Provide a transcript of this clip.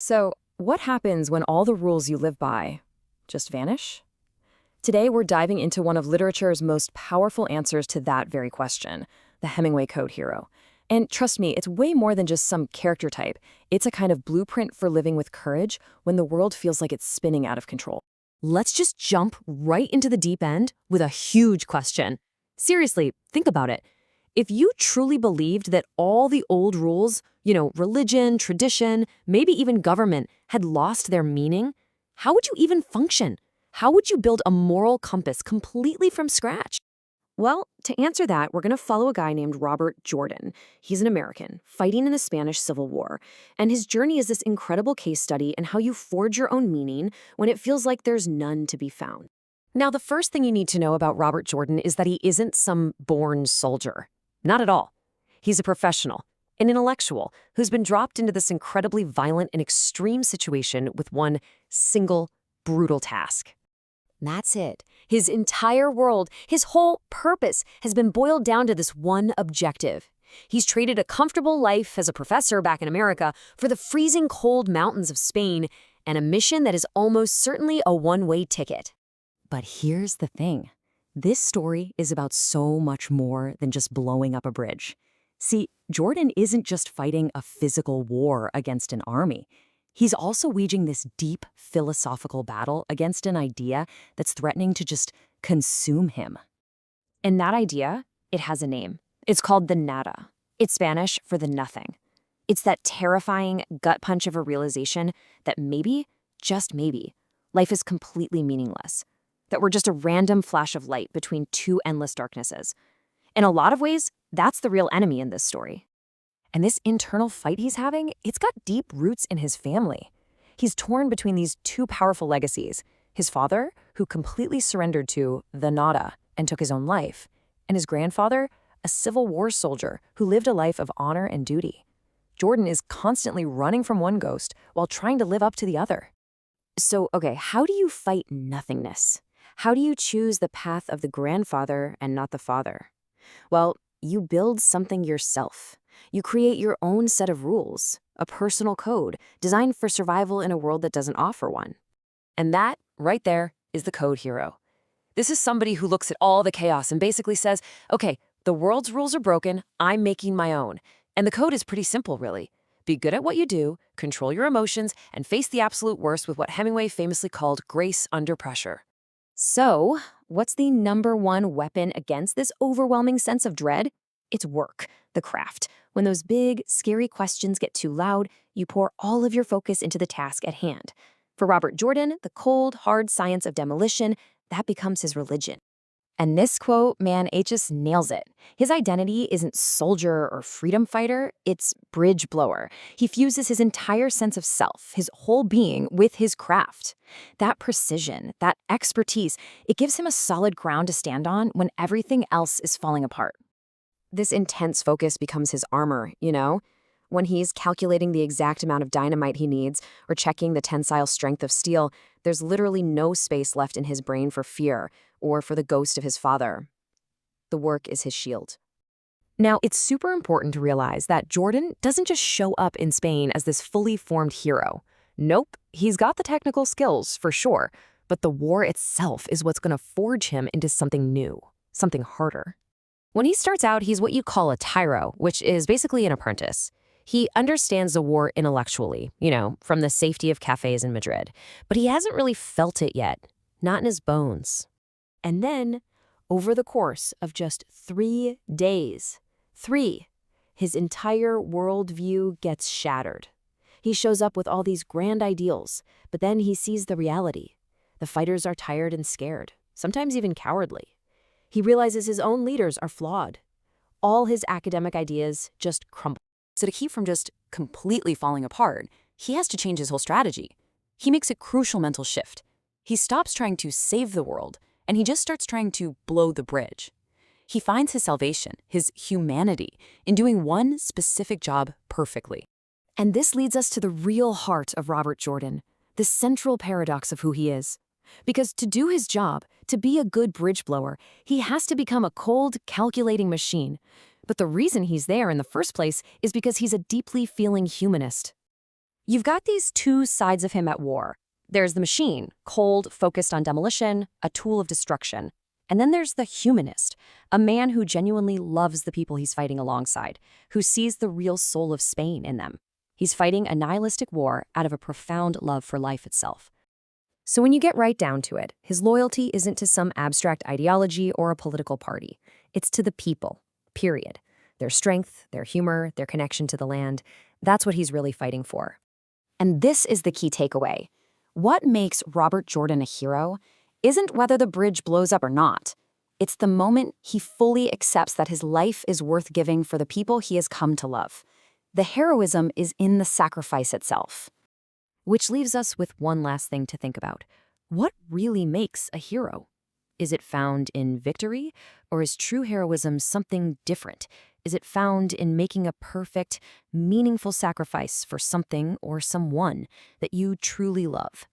So, what happens when all the rules you live by just vanish? Today, we're diving into one of literature's most powerful answers to that very question, the Hemingway Code hero. And trust me, it's way more than just some character type. It's a kind of blueprint for living with courage when the world feels like it's spinning out of control. Let's just jump right into the deep end with a huge question. Seriously, think about it. If you truly believed that all the old rules, religion, tradition, maybe even government, had lost their meaning, how would you even function? How would you build a moral compass completely from scratch? Well, to answer that, we're going to follow a guy named Robert Jordan. He's an American, fighting in the Spanish Civil War. And his journey is this incredible case study in how you forge your own meaning when it feels like there's none to be found. Now, the first thing you need to know about Robert Jordan is that he isn't some born soldier. Not at all. He's a professional, an intellectual, who's been dropped into this incredibly violent and extreme situation with one single, brutal task. That's it. His entire world, his whole purpose, has been boiled down to this one objective. He's traded a comfortable life as a professor back in America for the freezing cold mountains of Spain and a mission that is almost certainly a one-way ticket. But here's the thing. This story is about so much more than just blowing up a bridge. See, Jordan isn't just fighting a physical war against an army. He's also waging this deep philosophical battle against an idea that's threatening to just consume him. And that idea, it has a name. It's called the nada. It's Spanish for the nothing. It's that terrifying gut punch of a realization that maybe, just maybe, life is completely meaningless. That we're just a random flash of light between two endless darknesses. In a lot of ways, that's the real enemy in this story. And this internal fight he's having, it's got deep roots in his family. He's torn between these two powerful legacies. His father, who completely surrendered to the nada and took his own life, and his grandfather, a Civil War soldier who lived a life of honor and duty. Jordan is constantly running from one ghost while trying to live up to the other. So, okay, how do you fight nothingness? How do you choose the path of the grandfather and not the father? Well, you build something yourself. You create your own set of rules, a personal code designed for survival in a world that doesn't offer one. And that, right there, is the code hero. This is somebody who looks at all the chaos and basically says, okay, the world's rules are broken, I'm making my own. And the code is pretty simple, really. Be good at what you do, control your emotions, and face the absolute worst with what Hemingway famously called grace under pressure. So, what's the number one weapon against this overwhelming sense of dread? It's work, the craft. When those big, scary questions get too loud, you pour all of your focus into the task at hand. For Robert Jordan, the cold, hard science of demolition, that becomes his religion. And this quote, man, it just nails it. His identity isn't soldier or freedom fighter, it's bridge blower. He fuses his entire sense of self, his whole being, with his craft. That precision, that expertise, it gives him a solid ground to stand on when everything else is falling apart. This intense focus becomes his armor, When he's calculating the exact amount of dynamite he needs or checking the tensile strength of steel, there's literally no space left in his brain for fear or for the ghost of his father. The work is his shield. Now, it's super important to realize that Jordan doesn't just show up in Spain as this fully formed hero. Nope, he's got the technical skills, for sure, but the war itself is what's going to forge him into something new, something harder. When he starts out, he's what you call a tyro, which is basically an apprentice. He understands the war intellectually, from the safety of cafes in Madrid, but he hasn't really felt it yet, not in his bones. And then, over the course of just 3 days, his entire worldview gets shattered. He shows up with all these grand ideals, but then he sees the reality. The fighters are tired and scared, sometimes even cowardly. He realizes his own leaders are flawed. All his academic ideas just crumble. So to keep from just completely falling apart, he has to change his whole strategy. He makes a crucial mental shift. He stops trying to save the world, and he just starts trying to blow the bridge. He finds his salvation, his humanity, in doing one specific job perfectly. And this leads us to the real heart of Robert Jordan, the central paradox of who he is. Because to do his job, to be a good bridge blower, he has to become a cold, calculating machine. But the reason he's there in the first place is because he's a deeply feeling humanist. You've got these two sides of him at war. There's the machine, cold, focused on demolition, a tool of destruction. And then there's the humanist, a man who genuinely loves the people he's fighting alongside, who sees the real soul of Spain in them. He's fighting a nihilistic war out of a profound love for life itself. So when you get right down to it, his loyalty isn't to some abstract ideology or a political party. It's to the people, period. Their strength, their humor, their connection to the land. That's what he's really fighting for. And this is the key takeaway. What makes Robert Jordan a hero isn't whether the bridge blows up or not. It's the moment he fully accepts that his life is worth giving for the people he has come to love. The heroism is in the sacrifice itself. Which leaves us with one last thing to think about. What really makes a hero? Is it found in victory, or is true heroism something different? Is it found in making a perfect, meaningful sacrifice for something or someone that you truly love?